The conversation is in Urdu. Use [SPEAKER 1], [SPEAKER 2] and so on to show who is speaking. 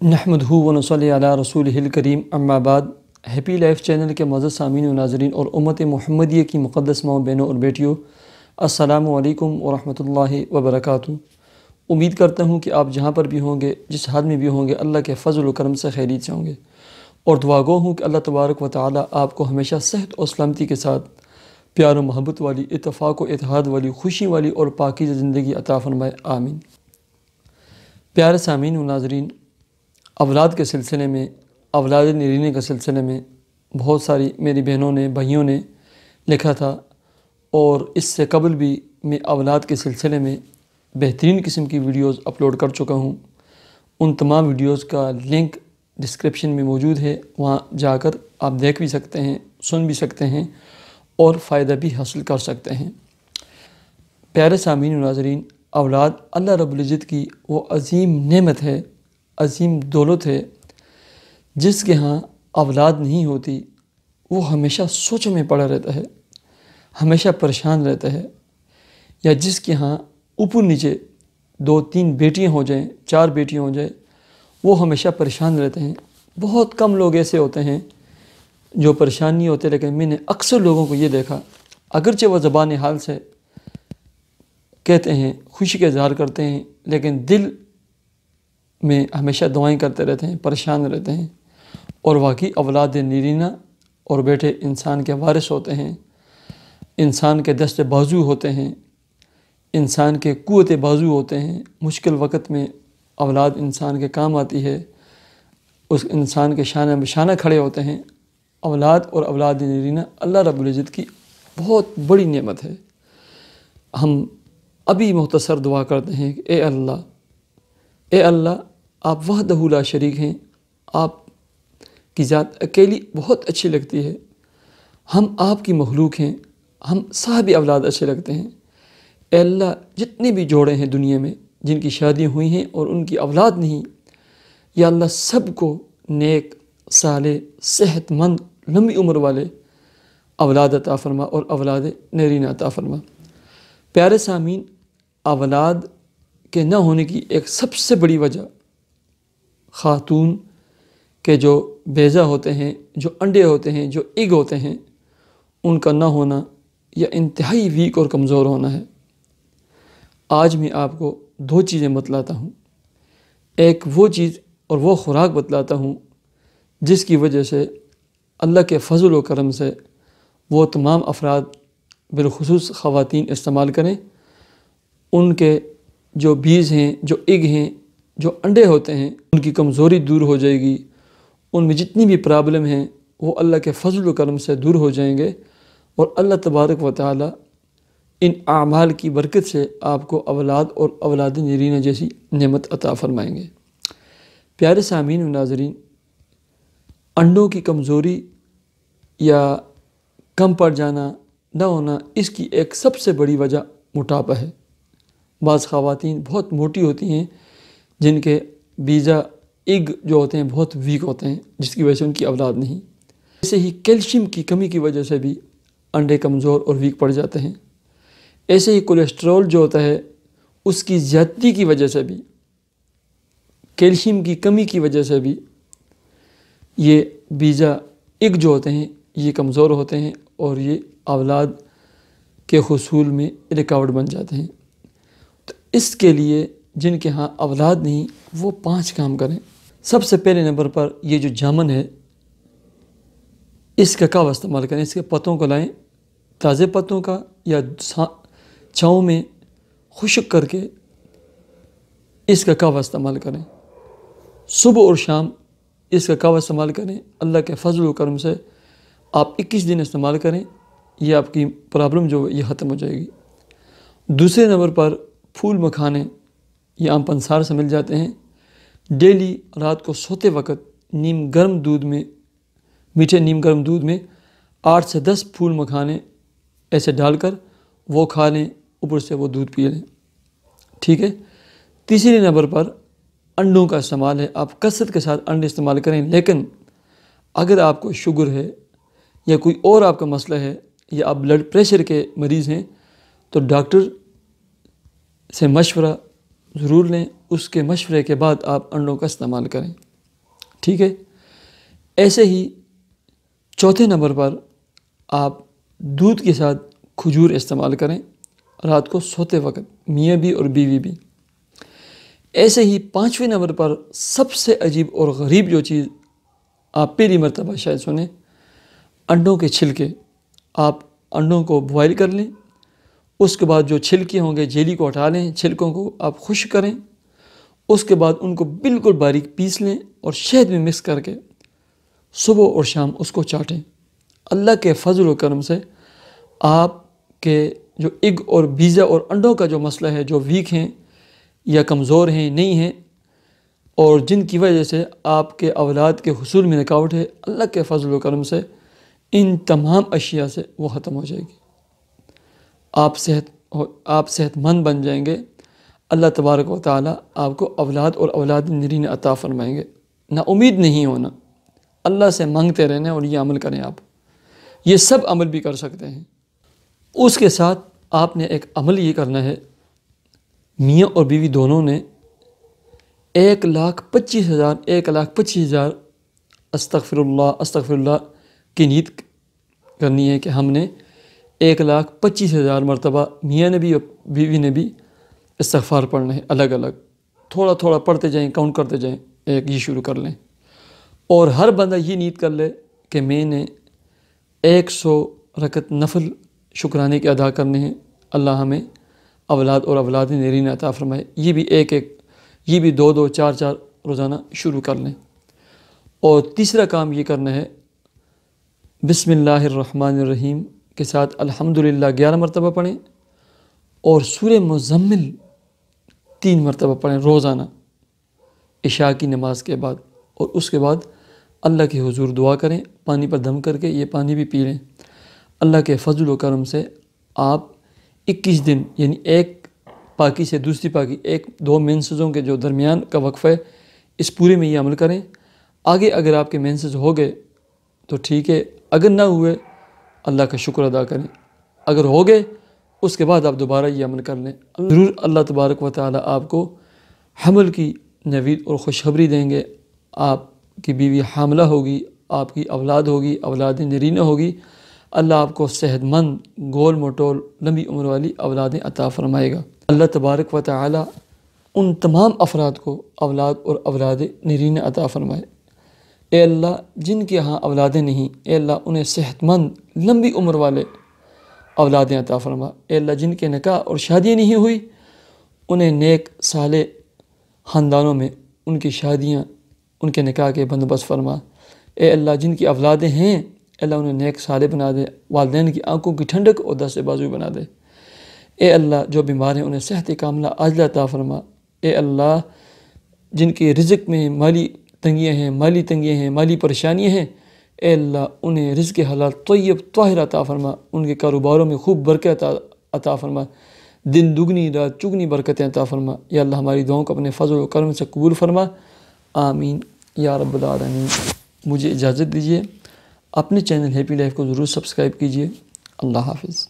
[SPEAKER 1] نحمدہ ونصلی علی رسولہ الکریم اما بعد۔ ہیپی لائف چینل کے معزز سامعین و ناظرین اور امت محمدیہ کی مقدس ماؤں بہنوں اور بیٹیوں، السلام علیکم ورحمۃ اللہ وبرکاتہ۔ امید کرتا ہوں کہ آپ جہاں پر بھی ہوں گے، جس حال میں بھی ہوں گے، اللہ کے فضل و کرم سے خیریت سے ہوں گے، اور دعا گو ہوں کہ اللہ تبارک و تعالی آپ کو ہمیشہ صحت اور سلامتی کے ساتھ پیار و محبت والی، اتفاق و اتحاد والی، خوشی والی اور پاکیزہ زندگی عطا فرمائے، آمین۔ پیارے سامعین و ناظرین، اولاد کے سلسلے میں، اولاد نرینہ کے سلسلے میں بہت ساری میری بہنوں نے، بھائیوں نے لکھا تھا، اور اس سے قبل بھی میں اولاد کے سلسلے میں بہترین قسم کی ویڈیوز اپلوڈ کر چکا ہوں۔ ان تمام ویڈیوز کا لنک ڈسکرپشن میں موجود ہے، وہاں جا کر آپ دیکھ بھی سکتے ہیں، سن بھی سکتے ہیں اور فائدہ بھی حاصل کر سکتے ہیں۔ پیارے سامعین و ناظرین، اولاد اللہ رب العزت کی وہ عظیم نعمت ہے، عظیم دولت ہے۔ جس کے ہاں اولاد نہیں ہوتی وہ ہمیشہ سوچوں میں پڑا رہتا ہے، ہمیشہ پریشان رہتا ہے، یا جس کے ہاں اوپر نیچے 2-3 بیٹیاں ہو جائیں، 4 بیٹیاں ہو جائیں، وہ ہمیشہ پریشان رہتے ہیں۔ بہت کم لوگ ایسے ہوتے ہیں جو پریشان نہیں ہوتے، لیکن میں نے اکثر لوگوں کو یہ دیکھا، اگرچہ وہ زبان حال سے کہتے ہیں، خوشی کا اظہار کرتے ہیں، لیکن دل میں ہمیشہ دعائیں کرتے رہتے ہیں، پریشان رہتے ہیں۔ اور واقعی اولاد نرینہ اور بیٹے انسان کے وارث ہوتے ہیں، انسان کے دست بازو ہوتے ہیں، انسان کے قوت بازو ہوتے ہیں۔ مشکل وقت میں اولاد انسان کے کام آتی ہے، اس انسان کے شانہ بشانہ کھڑے ہوتے ہیں۔ اولاد اور اولاد نرینہ اللہ رب العزت کی بہت بڑی نعمت ہے۔ ہم ابھی مختصر دعا کرتے ہیں کہ اے اللہ، آپ وحدہ لا شریک ہیں، آپ کی ذات اکیلی بہت اچھی لگتی ہے، ہم آپ کی مخلوق ہیں، ہم صاحب اولاد اچھے لگتے ہیں۔ اے اللہ، جتنے بھی جوڑے ہیں دنیا میں جن کی شادیاں ہوئی ہیں اور ان کی اولاد نہیں، یا اللہ سب کو نیک، صالح، صحت مند، لمبی عمر والے اولاد عطا فرما اور اولاد نرینہ عطا فرما۔ پیارے سامعین، اولاد کے نہ ہونے کی ایک سب سے بڑی وجہ خاتون کے جو بیضہ ہوتے ہیں، جو انڈے ہوتے ہیں، جو ایگ ہوتے ہیں، ان کا نہ ہونا یا انتہائی ویک اور کمزور ہونا ہے۔ آج میں آپ کو 2 چیزیں بتلاتا ہوں۔ ایک وہ چیز اور وہ خوراک بتلاتا ہوں جس کی وجہ سے اللہ کے فضل و کرم سے وہ تمام افراد، بالخصوص خواتین، استعمال کریں۔ ان کے جو بیج ہیں، جو ایگ ہیں، جو انڈے ہوتے ہیں، ان کی کمزوری دور ہو جائے گی، ان میں جتنی بھی پرابلم ہیں وہ اللہ کے فضل و کرم سے دور ہو جائیں گے، اور اللہ تبارک و تعالی ان اعمال کی برکت سے آپ کو اولاد اور اولاد نرینہ جیسی نعمت عطا فرمائیں گے۔ پیارے سامعین و ناظرین، انڈوں کی کمزوری یا کم پڑ جانا، نہ ہونا، اس کی ایک سب سے بڑی وجہ موٹاپا ہے۔ بعض خواتین بہت موٹی ہوتی ہیں جن کے بیجا ایگ جو ہوتے ہیں بہت ویک ہوتے ہیں، جس کی وجہ سے ان کی اولاد نہیں۔ ایسے ہی کیلشیم کی کمی کی وجہ سے بھی انڈے کمزور اور ویک پڑ جاتے ہیں۔ ایسے ہی کولیسٹرول جو ہوتا ہے اس کی زیادتی کی وجہ سے بھی، کیلشیم کی کمی کی وجہ سے بھی یہ بیجا ایگ جو ہوتے ہیں یہ کمزور ہوتے ہیں، اور یہ اولاد کے حصول میں رکاوٹ بن جاتے ہیں۔ تو اس کے لیے جن کے ہاں اولاد نہیں، وہ 5 کام کریں۔ سب سے پہلے نمبر پر یہ جو جامن ہے، اس کا کعوہ استعمال کریں۔ اس کے پتوں کو لائیں، تازے پتوں کا، یا چھاؤں میں خشک کر کے اس کا کعوہ استعمال کریں۔ صبح اور شام اس کا کعوہ استعمال کریں۔ اللہ کے فضل و کرم سے آپ 21 دن استعمال کریں، یہ آپ کی پرابلم جو یہ ختم ہو جائے گی۔ دوسرے نمبر پر پھول مکھانے، یہ عام پنسار سے مل جاتے ہیں۔ ڈیلی رات کو سوتے وقت نیم گرم دودھ میں، میٹھے نیم گرم دودھ میں 8 سے 10 پھول مکھانے ایسے ڈال کر وہ کھا لیں، اوپر سے وہ دودھ پی لیں، ٹھیک ہے۔ تیسرے نمبر پر انڈوں کا استعمال ہے۔ آپ کثرت کے ساتھ انڈے استعمال کریں، لیکن اگر آپ کو شوگر ہے یا کوئی اور آپ کا مسئلہ ہے، یا آپ بلڈ پریشر کے مریض ہیں، تو ڈاکٹر سے مشورہ ضرور لیں، اس کے مشورے کے بعد آپ انڈوں کا استعمال کریں۔ ٹھیک ہے۔ ایسے ہی چوتھے نمبر پر آپ دودھ کے ساتھ کھجور استعمال کریں رات کو سوتے وقت، میاں بھی اور بیوی بھی۔ ایسے ہی پانچویں نمبر پر سب سے عجیب اور غریب جو چیز آپ پہلی مرتبہ شاید سنیں، انڈوں کے چھلکے۔ آپ انڈوں کو بوائل کر لیں، اس کے بعد جو چھلکے ہوں گے جیلی کو ہٹا لیں، چھلکوں کو آپ خشک کریں، اس کے بعد ان کو بالکل باریک پیس لیں اور شہد میں مکس کر کے صبح اور شام اس کو چاٹیں۔ اللہ کے فضل و کرم سے آپ کے جو ایگ اور بیزا اور انڈوں کا جو مسئلہ ہے، جو ویک ہیں یا کمزور ہیں، نہیں ہیں، اور جن کی وجہ سے آپ کے اولاد کے حصول میں رکاوٹ ہے، اللہ کے فضل و کرم سے ان تمام اشیاء سے وہ ختم ہو جائے گی۔ آپ صحت مند بن جائیں گے۔ اللہ تبارک و تعالی آپ کو اولاد اور اولاد نرین عطا فرمائیں گے۔ نا امید نہیں ہونا، اللہ سے مانگتے رہنا اور یہ عمل کریں۔ آپ یہ سب عمل بھی کر سکتے ہیں۔ اس کے ساتھ آپ نے ایک عمل یہ کرنا ہے، میاں اور بیوی دونوں نے 1,25,000 استغفر اللہ کی نیت کرنی ہے کہ ہم نے 1,25,000 مرتبہ میاں نے بھی اور بیوی نے بھی استغفار پڑھنا ہے، الگ الگ تھوڑا تھوڑا پڑھتے جائیں، کاؤنٹ کرتے جائیں، ایک یہ شروع کر لیں۔ اور ہر بندہ یہ نیت کر لے کہ میں نے 100 رکعت نفل شکرانے کے ادا کرنے ہیں، اللہ ہمیں اولاد اور اولاد نرین عطا فرمائے۔ یہ بھی 2 4 روزانہ شروع کر لیں۔ اور تیسرا کام یہ کرنا ہے، بسم اللہ الرحمن الرحیم کے ساتھ الحمدللہ 11 مرتبہ پڑھیں اور سورہ مزمل 3 مرتبہ پڑھیں روزانہ عشاء کی نماز کے بعد، اور اس کے بعد اللہ کے حضور دعا کریں، پانی پر دم کر کے یہ پانی بھی پی لیں۔ اللہ کے فضل و کرم سے آپ 21 دن، یعنی ایک پاکی سے دوسری پاکی، 1-2 مینسزوں کے جو درمیان کا وقفہ ہے، اس پورے میں یہ عمل کریں۔ آگے اگر آپ کے مینسز ہو گئے تو ٹھیک ہے، اگر نہ ہوئے اللہ کا شکر ادا کریں، اگر ہو گئے اس کے بعد آپ دوبارہ یہ عمل کر لیں۔ ضرور اللہ تبارک و تعالی آپ کو حمل کی نوید اور خوشخبری دیں گے۔ آپ کی بیوی حاملہ ہوگی، آپ کی اولاد ہوگی، اولاد نرینہ ہوگی، اللہ آپ کو صحت مند، گول مٹول، لمبی عمر والی اولادیں عطا فرمائے گا۔ اللہ تبارک و تعالی ان تمام افراد کو اولاد اور اولاد نرینہ عطا فرمائے۔ اے اللہ جن کے ہاں اولادیں نہیں، اے اللہ انہیں صحت مند، لمبی عمر والے اولادیں عطا فرما۔ اے اللہ جن کے نکاح اور شادیاں نہیں ہوئی، انہیں نیک صالح خاندانوں میں ان کی شادیاں، ان کے نکاح کے بندوبست فرما۔ اے اللہ جن کی اولادیں ہیں، اے اللہ انہیں نیک صالح بنا دے، والدین کی آنکھوں کی ٹھنڈک اور دست بازو بنا دے۔ اے اللہ جو بیمار ہیں انہیں صحت کاملہ عاجلہ عطا فرما۔ اے اللہ جن کے رزق میں مالی تنگیاں ہیں، مالی پریشانیاں ہیں، اے اللہ انہیں رزق حلال طیب طاہر عطا فرما، ان کے کاروباروں میں خوب برکت عطا فرما، دن دگنی رات چگنی برکتیں عطا فرما۔ یا اللہ ہماری دعاؤں کو اپنے فضل و کرم سے قبول فرما، آمین یا رب العالمین۔ مجھے اجازت دیجیے، اپنے چینل ہیپی لائف کو ضرور سبسکرائب کیجیے۔ اللہ حافظ۔